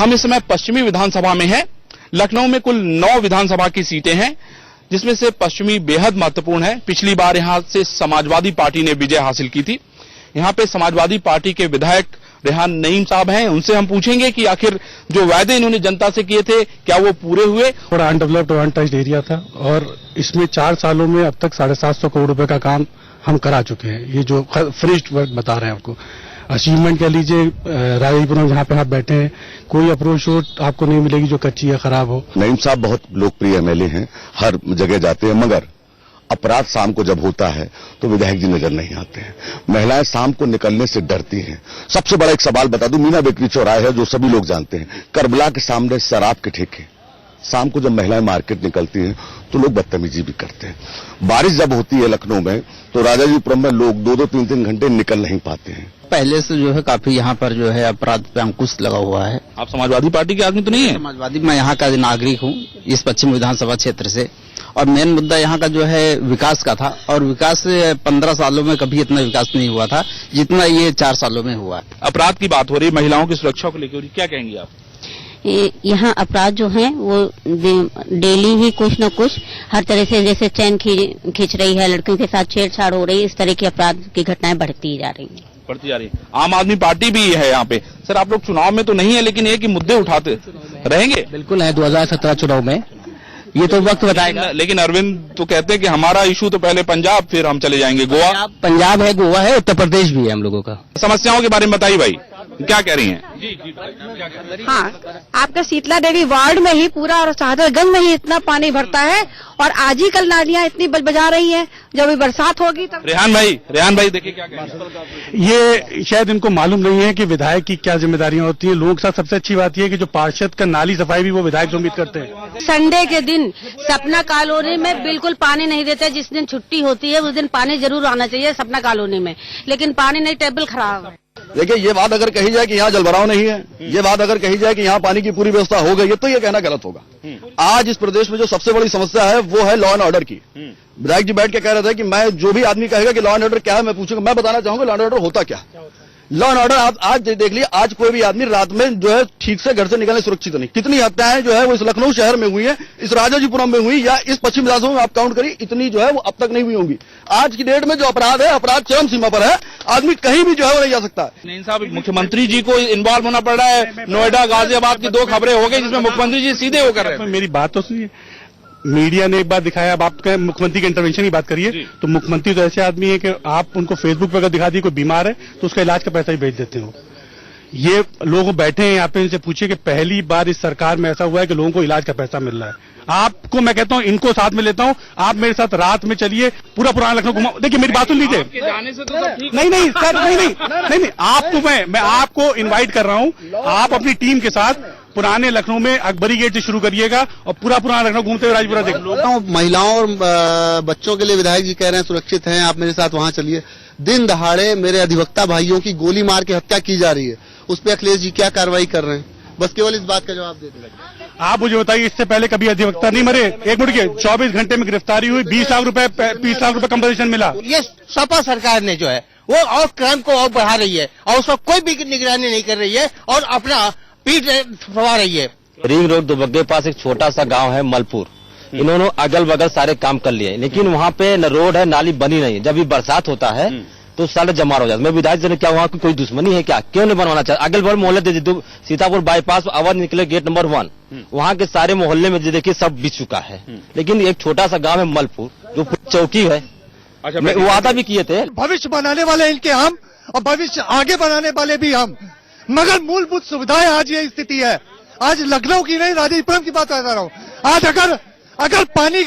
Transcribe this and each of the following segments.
हम इस समय पश्चिमी विधानसभा में हैं। लखनऊ में कुल 9 विधानसभा की सीटें हैं, जिसमें से पश्चिमी बेहद महत्वपूर्ण है। पिछली बार यहां से समाजवादी पार्टी ने विजय हासिल की थी। यहां पे समाजवादी पार्टी के विधायक रेहान नईम साहब हैं। उनसे हम पूछेंगे कि आखिर जो वायदे इन्होंने जनता से किए थे क्या वो पूरे हुए। थोड़ा अनडेवलप्ड अनटच्ड एरिया था और इसमें 4 सालों में अब तक 750 करोड़ रुपए का काम हम करा चुके हैं। ये जो फिनिश्ड वर्क बता रहे हैं आपको, अचीवमेंट कह लीजिए। राजाजीपुरम जहाँ पे आप बैठे हैं, कोई अप्रोच रोड आपको नहीं मिलेगी जो कच्ची या खराब हो। नईम साहब बहुत लोकप्रिय एमएलए हैं, हर जगह जाते हैं, मगर अपराध शाम को जब होता है तो विधायक जी नजर नहीं आते हैं। महिलाएं शाम को निकलने से डरती हैं। सबसे बड़ा एक सवाल बता दूं, मीना बेकरी चौराहे है जो सभी लोग जानते हैं, करबला के सामने शराब के ठेके। शाम को जब महिलाएं मार्केट निकलती हैं तो लोग बदतमीजी भी करते हैं। बारिश जब होती है लखनऊ में तो राजाजीपुरम में लोग 2-2, 3-3 घंटे निकल नहीं पाते हैं। पहले से जो है काफी यहाँ पर जो है अपराध पे अंकुश लगा हुआ है। आप समाजवादी पार्टी के आदमी तो नहीं है? समाजवादी, मैं यहाँ का नागरिक हूँ, इस पश्चिम विधानसभा क्षेत्र से। और मेन मुद्दा यहाँ का जो है विकास का था, और विकास 15 सालों में कभी इतना विकास नहीं हुआ था जितना ये 4 सालों में हुआ। अपराध की बात हो रही, महिलाओं की सुरक्षा को लेकर हो रही, क्या कहेंगी आप? यहाँ अपराध जो है वो डेली ही कुछ न कुछ हर तरह से, जैसे चैन खींच रही है, लड़कियों के साथ छेड़छाड़ हो रही है, इस तरह की अपराध की घटनाएं बढ़ती जा रही हैं। आम आदमी पार्टी भी है यहाँ पे। सर, आप लोग चुनाव में तो नहीं है, लेकिन एक ही मुद्दे उठाते रहेंगे? बिल्कुल है, 2017 चुनाव में ये तो वक्त बताएगा। लेकिन अरविंद तो कहते हैं कि हमारा इशू तो पहले पंजाब, फिर हम चले जाएंगे गोवा। पंजाब है, गोवा है, उत्तर प्रदेश भी है हम लोगों का। समस्याओं के बारे में बताइए भाई, क्या कह रही हैं? हाँ, आपका शीतला देवी वार्ड में ही पूरा और सादरगंज में ही इतना पानी भरता है, और आज ही कल नालियां इतनी बजा रही हैं। जब भी बरसात होगी तब। रेहान भाई देखिए क्या कह रहे हैं। ये शायद इनको मालूम नहीं है कि विधायक की क्या जिम्मेदारियां होती है। लोगों के साथ सबसे अच्छी बात यह है कि जो पार्षद का नाली सफाई भी वो विधायक से उम्मीद करते हैं। संडे के दिन सपना कॉलोनी में बिल्कुल पानी नहीं देते। जिस दिन छुट्टी होती है उस दिन पानी जरूर आना चाहिए सपना कॉलोनी में, लेकिन पानी नहीं, टेबल खराब है। देखिए, ये बात अगर कही जाए कि यहाँ जलभराव नहीं है, ये बात अगर कही जाए कि यहाँ पानी की पूरी व्यवस्था हो गई है, तो ये कहना गलत होगा। आज इस प्रदेश में जो सबसे बड़ी समस्या है वो है लॉ एंड ऑर्डर की। विधायक जी बैठ के कह रहे थे कि मैं, जो भी आदमी कहेगा कि लॉ एंड ऑर्डर क्या है, मैं पूछूंगा, मैं बताना चाहूंगा लॉ एंड ऑर्डर होता क्या। लॉ एंड ऑर्डर आप आज देख लीजिए, आज कोई भी आदमी रात में जो है ठीक से घर से निकलने सुरक्षित नहीं। कितनी हत्याएं जो है वो इस लखनऊ शहर में हुई है, इस राजाजीपुरम में हुई, या इस पश्चिम विधानसभा में आप काउंट करिए, इतनी जो है वो अब तक नहीं हुई होंगी। आज की डेट में जो अपराध है, अपराध चरम सीमा पर है। आदमी कहीं भी जो है वो नहीं जा सकता है। नहीं साहब, मुख्यमंत्री जी को इन्वॉल्व होना पड़ रहा है। नोएडा, गाजियाबाद की 2 खबरें हो गई जिसमें मुख्यमंत्री जी सीधे होकर रहे हैं। मेरी बात तो सुनिए, मीडिया ने एक बार दिखाया, अब आप मुख्यमंत्री के इंटरवेंशन की बात करिए, तो मुख्यमंत्री तो ऐसे आदमी है कि आप उनको फेसबुक पर अगर दिखा दिए कोई बीमार है तो उसका इलाज का पैसा ही भेज देते हो। ये लोग बैठे हैं यहाँ पे, इनसे पूछिए कि पहली बार इस सरकार में ऐसा हुआ है कि लोगों को इलाज का पैसा मिल रहा है। आपको मैं कहता हूँ, इनको साथ में लेता हूँ, आप मेरे साथ रात में चलिए, पूरा पुराना लखनऊ घुमाओ। देखिए मेरी बात सुन लीजिए। नहीं सर, नहीं, आपको मैं आपको इन्वाइट कर रहा हूँ, आप अपनी टीम के साथ पुराने लखनऊ में अकबरी गेट से शुरू करिएगा और पूरा पुराना लखनऊ घूमते हुए राजपुरा देख लो। महिलाओं और बच्चों के लिए विधायक जी कह रहे हैं सुरक्षित हैं, आप मेरे साथ वहां चलिए। दिन दहाड़े मेरे अधिवक्ता भाइयों की गोली मार के हत्या की जा रही है, उस पर अखिलेश जी क्या कार्रवाई कर रहे हैं? बस केवल इस बात का जवाब दे दें। आप मुझे बताइए, इससे पहले कभी अधिवक्ता नहीं मरे? 1 मिनट के 24 घंटे में गिरफ्तारी हुई, 20 लाख रुपए कंपनसेशन मिला। ये सपा सरकार ने जो है वो और क्राइम को और बढ़ा रही है, और उसका कोई भी निगरानी नहीं कर रही है, और अपना पीठ फवा रही है। रिंग रोड दुबग्गे पास एक छोटा सा गांव है मलपुर, इन्होंने अगल बगल सारे काम कर लिए, लेकिन वहाँ पे न रोड है, नाली बनी नहीं है। जब भी बरसात होता है तो सारे जमा हो जाता है। मैं विधायक जी ने क्या वहाँ की कोई दुश्मनी है क्या? क्यों नहीं बनवाना चाहिए? अगल बगल मोहल्ले दे दी, सीतापुर बाईपास अवध निकले गेट नंबर 1, वहाँ के सारे मोहल्ले में देखिए सब बिछ चुका है। लेकिन एक छोटा सा गाँव है मलपुर जो चौकी है, वो वादा भी किए थे। भविष्य बनाने वाले इनके हम, और भविष्य आगे बनाने वाले भी हम, मगर मूलभूत सुविधाएं आज ये स्थिति है। आज लखनऊ की नहीं, राजाजीपुरम की बात कर रहा हूँ। आज अगर पानी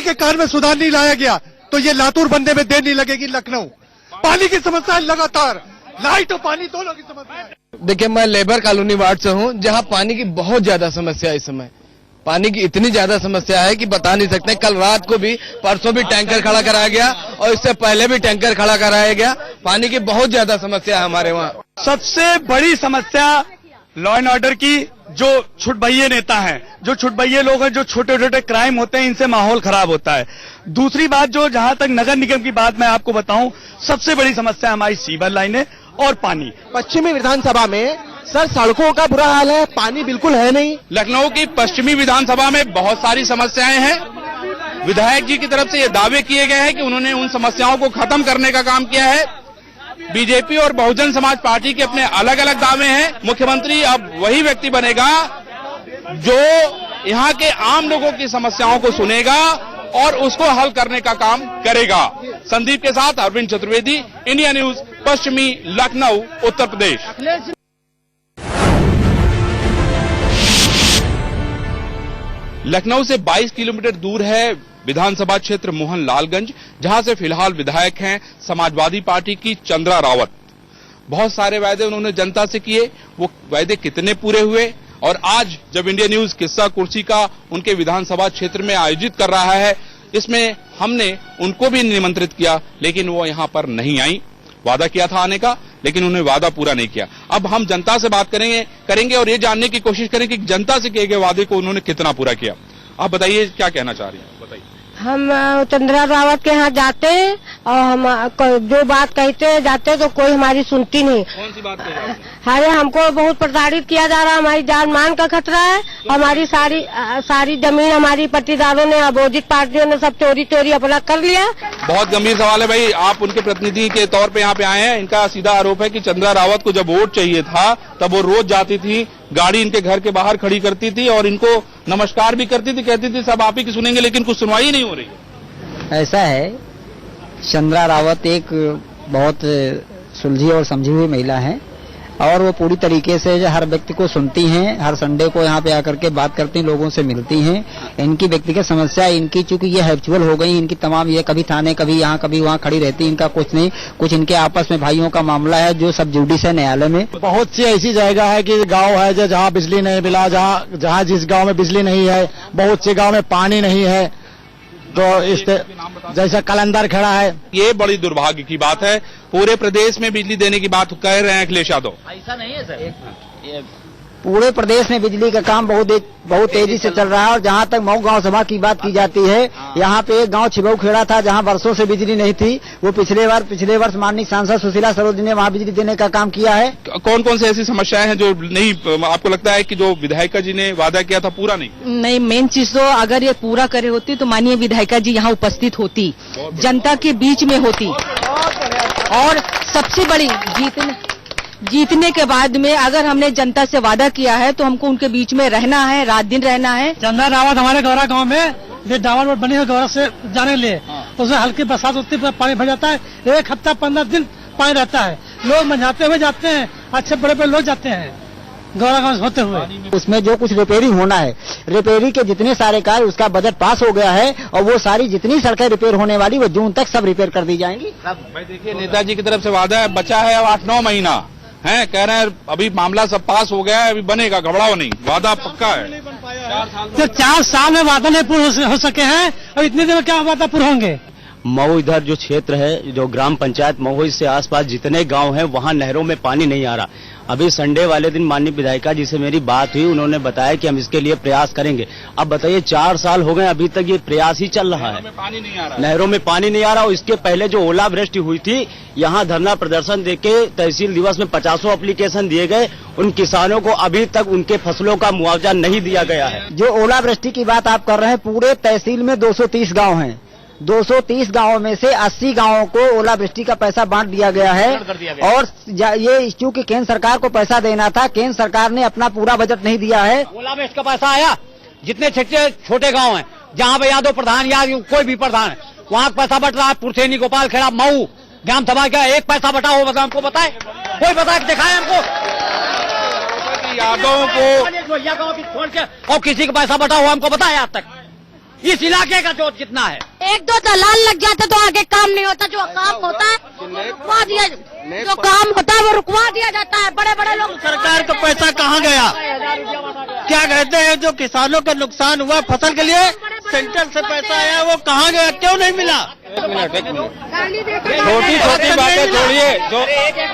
के काम में सुधार नहीं लाया गया तो ये लातूर बनने में देर नहीं लगेगी। लखनऊ पानी की समस्या लगातार, लाइट और पानी दोनों की समस्या है। देखिए, मैं लेबर कॉलोनी वार्ड से हूँ, जहाँ पानी की बहुत ज्यादा समस्या है। इस समय पानी की इतनी ज्यादा समस्या है कि बता नहीं सकते। कल रात को भी, परसों भी टैंकर खड़ा कराया गया, और इससे पहले भी टैंकर खड़ा कराया गया। पानी की बहुत ज्यादा समस्या है हमारे वहाँ। सबसे बड़ी समस्या लॉ एंड ऑर्डर की, जो छुटभइये नेता हैं, जो छुटभइये लोग हैं, जो छोटे छोटे क्राइम होते हैं, इनसे माहौल खराब होता है। दूसरी बात, जो जहां तक नगर निगम की बात मैं आपको बताऊं, सबसे बड़ी समस्या हमारी सीवर लाइनें और पानी। पश्चिमी विधानसभा में सर सड़कों का बुरा हाल है, पानी बिल्कुल है नहीं। लखनऊ की पश्चिमी विधानसभा में बहुत सारी समस्याएं हैं। विधायक जी की तरफ से ये दावे किए गए हैं कि उन्होंने उन समस्याओं को खत्म करने का काम किया है। बीजेपी और बहुजन समाज पार्टी के अपने अलग अलग दावे हैं। मुख्यमंत्री अब वही व्यक्ति बनेगा जो यहाँ के आम लोगों की समस्याओं को सुनेगा और उसको हल करने का काम करेगा। संदीप के साथ अरविंद चतुर्वेदी, इंडिया न्यूज, पश्चिमी लखनऊ, उत्तर प्रदेश। लखनऊ से 22 किलोमीटर दूर है विधानसभा क्षेत्र मोहन लालगंज, जहां से फिलहाल विधायक हैं समाजवादी पार्टी की चंद्रा रावत। बहुत सारे वायदे उन्होंने जनता से किए, वो वायदे कितने पूरे हुए? और आज जब इंडिया न्यूज किस्सा कुर्सी का उनके विधानसभा क्षेत्र में आयोजित कर रहा है, इसमें हमने उनको भी निमंत्रित किया, लेकिन वो यहां पर नहीं आई। वादा किया था आने का, लेकिन उन्होंने वादा पूरा नहीं किया। अब हम जनता से बात करेंगे और ये जानने की कोशिश करेंगे कि जनता से किए गए वादे को उन्होंने कितना पूरा किया। आप बताइए क्या कहना चाह रही हैं, बताइए। हम चंद्रा रावत के यहाँ जाते हैं और हम जो बात कहते हैं जाते तो कोई हमारी सुनती नहीं। कौन सी बात कह? अरे हमको बहुत प्रताड़ित किया जा रहा है, हमारी जान मान का खतरा है। हमारी सारी जमीन हमारी पट्टीदारों ने, अपोजिट पार्टियों ने सब चोरी अपना कर लिया। बहुत गंभीर सवाल है भाई, आप उनके प्रतिनिधि के तौर पे यहाँ पे आए हैं। इनका सीधा आरोप है कि चंद्रा रावत को जब वोट चाहिए था तब वो रोज जाती थी, गाड़ी इनके घर के बाहर खड़ी करती थी और इनको नमस्कार भी करती थी, कहती थी सब आप ही की सुनेंगे, लेकिन कुछ सुनवाई नहीं हो रही। ऐसा है, चंद्रा रावत एक बहुत सुलझी और समझी हुई महिला है और वो पूरी तरीके से हर व्यक्ति को सुनती हैं। हर संडे को यहाँ पे आकर के बात करती हैं, लोगों से मिलती हैं। इनकी व्यक्तिगत समस्या इनकी चूंकि ये हैबिचुअल हो गई, इनकी तमाम ये कभी थाने कभी यहाँ कभी वहाँ खड़ी रहती, इनका कुछ नहीं, कुछ इनके आपस में भाइयों का मामला है जो सब जुडिस है न्यायालय में। बहुत सी ऐसी जगह है कि गांव है जहाँ बिजली नहीं मिला, जहाँ जिस गांव में बिजली नहीं है, बहुत से गांव में पानी नहीं है। तो इस जैसा कलंदर खड़ा है, ये बड़ी दुर्भाग्य की बात है। पूरे प्रदेश में बिजली देने की बात कह रहे हैं अखिलेश यादव। ऐसा नहीं है सर, पूरे प्रदेश में बिजली का काम बहुत तेजी से चल रहा है। और जहाँ तक मऊ गांव सभा की बात की जाती है, यहाँ पे एक गांव छिबऊ खेड़ा था जहाँ वर्षों से बिजली नहीं थी। वो पिछले वर्ष माननीय सांसद सुशीला सरोज ने वहाँ बिजली देने का काम किया है। कौन कौन से ऐसी समस्याएं हैं जो नहीं, आपको लगता है कि जो विधायिका जी ने वादा किया था पूरा नहीं? मेन चीज तो अगर ये पूरा करे होती तो माननीय विधायिका जी यहाँ उपस्थित होती, जनता के बीच में होती। और सबसे बड़ी जीतने के बाद में अगर हमने जनता से वादा किया है तो हमको उनके बीच में रहना है, रात दिन रहना है। चंद्रा रावत हमारे गौरा गांव में जो डावर रोड बनी है गौरा से जाने लिए, उसमें हल्की बरसात होती है, पानी भर जाता है। 1 हफ्ता 15 दिन पानी रहता है, लोग मंझाते हुए जाते हैं, अच्छे बड़े बड़े लोग जाते हैं गौरा गांव होते हुए। उसमें जो कुछ रिपेयरिंग होना है, रिपेयरिंग के जितने सारे कार्य, उसका बजट पास हो गया है और वो सारी जितनी सड़कें रिपेयर होने वाली वो जून तक सब रिपेयर कर दी जाएंगी। भाई देखिए, नेताजी की तरफ से वादा है, बचा है 8-9 महीना है, कह रहे हैं अभी मामला सब पास हो गया है, अभी बनेगा, घबराओ नहीं, वादा पक्का है। तो 4 साल में वादा नहीं पूरे हो सके हैं और इतने दिन में क्या वादा पूरे होंगे? मऊ इधर जो क्षेत्र है, जो ग्राम पंचायत मऊ, इससे आसपास जितने गांव हैं वहां नहरों में पानी नहीं आ रहा। अभी संडे वाले दिन माननीय विधायिका जी से मेरी बात हुई, उन्होंने बताया कि हम इसके लिए प्रयास करेंगे। अब बताइए 4 साल हो गए, अभी तक ये प्रयास ही चल रहा है, पानी नहीं आ रहा, नहरों में पानी नहीं आ रहा। और इसके पहले जो ओलावृष्टि हुई थी, यहाँ धरना प्रदर्शन देके तहसील दिवस में 50 एप्लीकेशन दिए गए, उन किसानों को अभी तक उनके फसलों का मुआवजा नहीं दिया गया है। जो ओलावृष्टि की बात आप कर रहे हैं, पूरे तहसील में 230 गाँव हैं, 230 गांवों में से 80 गांवों को ओलावृष्टि का पैसा बांट दिया गया है। और ये चूंकि केंद्र सरकार को पैसा देना था, केंद्र सरकार ने अपना पूरा बजट नहीं दिया है। ओलावृष्टि का पैसा आया, जितने छोटे गांव हैं जहां पे यादव प्रधान या कोई भी प्रधान है, वहां पैसा बट रहा है। पुरथेनी, गोपाल खेड़ा, मऊ ग्राम सभा का एक पैसा बटा हो, बता हमको बताए, कोई बता के दिखाए हमको। यादव को गाँव की छोड़ के और किसी का पैसा बटा हुआ हमको बताया आज तक इस इलाके का जो जितना है। 1-2 दलाल लग जाते तो आगे काम नहीं होता, जो काम होता है रुकवा दिया, जो काम होता है वो रुकवा दिया जाता है। बड़े बड़े लोग, सरकार का पैसा कहाँ गया? क्या कहते हैं जो किसानों का नुकसान हुआ फसल के लिए सेंटर से पैसा आया, वो कहाँ गया, क्यों नहीं मिला? एक मिनट छोटी छोटी बातें छोड़िए,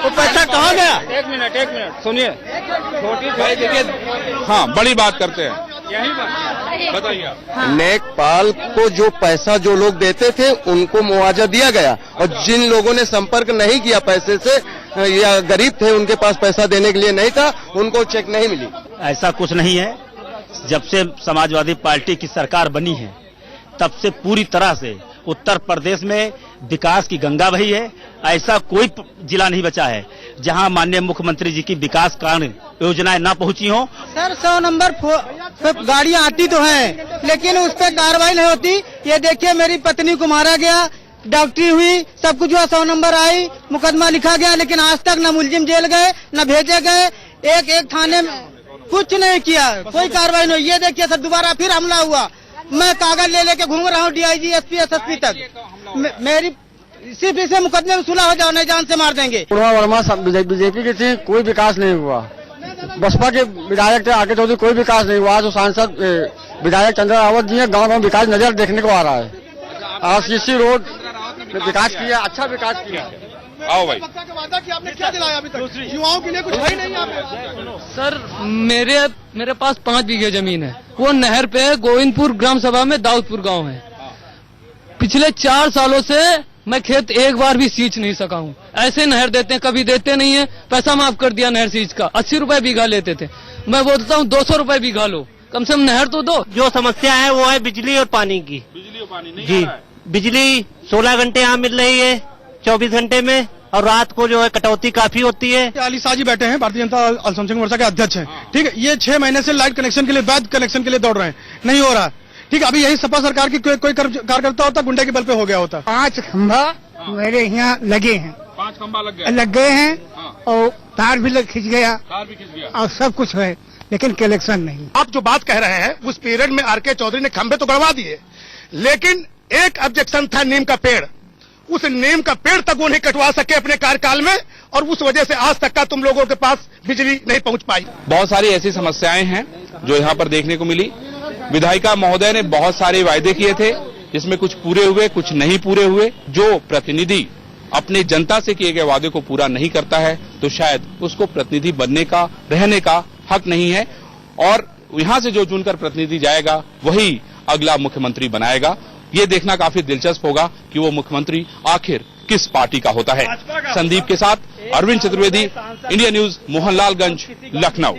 वो पैसा कहाँ गया? एक मिनट सुनिए, छोटी भाई देखिए, हाँ बड़ी बात करते हैं, यही बात बताइए। नेकपाल को जो पैसा जो लोग देते थे उनको मुआवजा दिया गया, और जिन लोगों ने संपर्क नहीं किया पैसे से या गरीब थे उनके पास पैसा देने के लिए नहीं था, उनको चेक नहीं मिली। ऐसा कुछ नहीं है। जब से समाजवादी पार्टी की सरकार बनी है तब से पूरी तरह से उत्तर प्रदेश में विकास की गंगा बही है। ऐसा कोई जिला नहीं बचा है जहां माननीय मुख्यमंत्री जी की विकास कार्य योजनाएं न पहुंची हो। सर 100 नंबर गाड़ियां आती तो हैं, लेकिन उस पर कार्रवाई नहीं होती। ये देखिए मेरी पत्नी को मारा गया, डॉक्टरी हुई, सब कुछ हुआ, 100 नंबर आई, मुकदमा लिखा गया, लेकिन आज तक न मुलजिम जेल गए न भेजे गए। एक थाने में कुछ नहीं किया, कोई कार्रवाई नहीं। ये देखिए सर दोबारा फिर हमला हुआ। मैं कागज ले लेके घूम रहा हूँ DIG SP SSP तक। मेरी सिर्फ इसे मुकदमे में सुलह हो जाओ, नहीं जान से मार देंगे। पूर्वा वर्मा बीजेपी के थे, कोई विकास नहीं हुआ। बसपा के विधायक थे आगे चौधरी, कोई विकास नहीं हुआ। जो सांसद विधायक चंद्र रावत जी हैं, गाँव में विकास नजर देखने को आ रहा है। RCC रोड विकास किया, अच्छा विकास किया। आओ भाई, वादा कि आपने क्या दिलाया अभी तक? युवाओं के लिए कुछ है नहीं यहाँ पे? सर मेरे पास 5 बीघे जमीन है, वो नहर पे है, गोविंदपुर ग्राम सभा में दाऊदपुर गांव है। पिछले 4 सालों से मैं खेत एक बार भी सींच नहीं सका हूँ। ऐसे नहर देते हैं, कभी देते नहीं है। पैसा माफ कर दिया नहर सींच का, 80 रुपए बीघा लेते थे। मैं बोलता हूँ 200 रुपए बीघा लो, कम से कम नहर तो दो। जो समस्या है वो है बिजली और पानी की। बिजली और पानी नहीं जी, बिजली 16 घंटे यहाँ मिल रही है 24 घंटे में, और रात को जो है कटौती काफी होती है। अली शाह जी बैठे हैं, भारतीय जनता अल्पसंख्यक मोर्चा के अध्यक्ष हैं। ठीक है, ये 6 महीने से लाइट कनेक्शन के लिए, वैध कनेक्शन के लिए दौड़ रहे हैं, नहीं हो रहा। ठीक है, अभी यही सपा सरकार की कोई कार्यकर्ता होता गुंडे के बल पे हो गया होता। 5 खंभा मेरे यहाँ लगे हैं, 5 खंभा लग गए हैं, और तार भी खिंच गया, और सब कुछ है, लेकिन कलेक्शन नहीं। आप जो बात कह रहे हैं, उस पीरियड में RK चौधरी ने खंभे तो गड़वा दिए, लेकिन एक ऑब्जेक्शन था नीम का पेड़। उस नीम का पेड़ तक वो नहीं कटवा सके अपने कार्यकाल में, और उस वजह से आज तक का तुम लोगों के पास बिजली नहीं पहुंच पाई। बहुत सारी ऐसी समस्याएं हैं जो यहाँ पर देखने को मिली। विधायिका महोदय ने बहुत सारे वायदे किए थे, जिसमें कुछ पूरे हुए, कुछ नहीं पूरे हुए। जो प्रतिनिधि अपने जनता से किए गए वादे को पूरा नहीं करता है तो शायद उसको प्रतिनिधि बनने का, रहने का हक नहीं है, और यहाँ से जो चुनकर प्रतिनिधि जाएगा वही अगला मुख्यमंत्री बनाएगा। ये देखना काफी दिलचस्प होगा कि वो मुख्यमंत्री आखिर किस पार्टी का होता है। संदीप के साथ अरविंद चतुर्वेदी, इंडिया न्यूज, मोहनलालगंज, लखनऊ।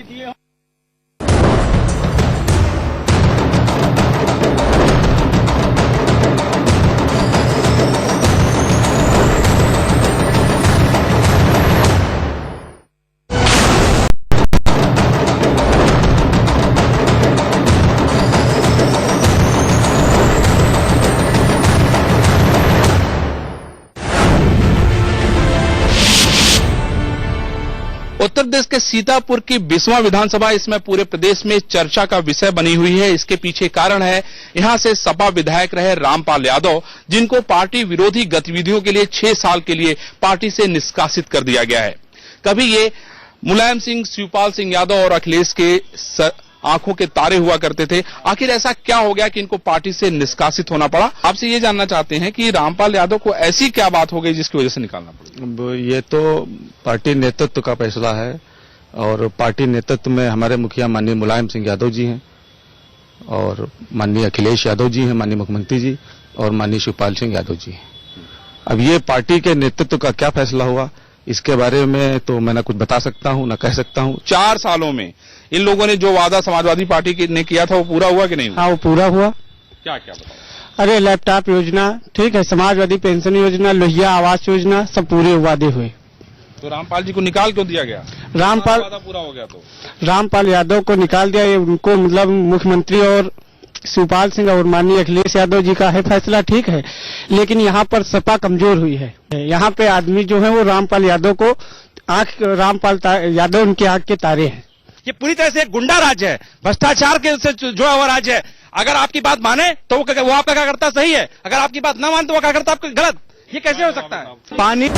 उत्तर प्रदेश के सीतापुर की 20वां विधानसभा इसमें पूरे प्रदेश में चर्चा का विषय बनी हुई है। इसके पीछे कारण है, यहां से सपा विधायक रहे रामपाल यादव, जिनको पार्टी विरोधी गतिविधियों के लिए 6 साल के लिए पार्टी से निष्कासित कर दिया गया है। कभी ये मुलायम सिंह, शिवपाल सिंह यादव और अखिलेश के आंखों के तारे हुआ करते थे। आखिर ऐसा क्या हो गया कि इनको पार्टी से निष्कासित होना पड़ा? आपसे ये जानना चाहते हैं कि रामपाल यादव को ऐसी क्या बात हो गई जिसकी वजह से निकालना पड़ा? ये तो पार्टी नेतृत्व का फैसला है, और पार्टी नेतृत्व में हमारे मुखिया माननीय मुलायम सिंह यादव जी हैं, और माननीय अखिलेश यादव जी हैं, माननीय मुख्यमंत्री जी, और माननीय शिवपाल सिंह यादव जी हैं। अब ये पार्टी के नेतृत्व का क्या फैसला हुआ, इसके बारे में तो मैं न कुछ बता सकता हूं न कह सकता हूं। 4 सालों में इन लोगों ने जो वादा समाजवादी पार्टी ने किया था वो पूरा हुआ कि नहीं हुआ? हाँ, वो पूरा हुआ। क्या क्या बताओ? अरे लैपटॉप योजना, ठीक है, समाजवादी पेंशन योजना, लोहिया आवास योजना, सब पूरे वादे हुए। तो रामपाल जी को निकाल क्यों दिया गया? वादा पूरा हो गया तो रामपाल यादव को निकाल दिया। ये उनको मतलब मुख्यमंत्री और शिवपाल सिंह और माननीय अखिलेश यादव जी का है फैसला, ठीक है, लेकिन यहाँ पर सपा कमजोर हुई है। यहाँ पे आदमी जो है वो रामपाल यादव को रामपाल यादव उनके आंख के तारे हैं। ये पूरी तरह से गुंडा राज है, भ्रष्टाचार के से जुड़ा हुआ राज है। अगर आपकी बात माने तो वो आपका क्या करता सही है, अगर आपकी बात ना माने तो वो क्या करता आपका गलत। ये कैसे हो सकता है? पानी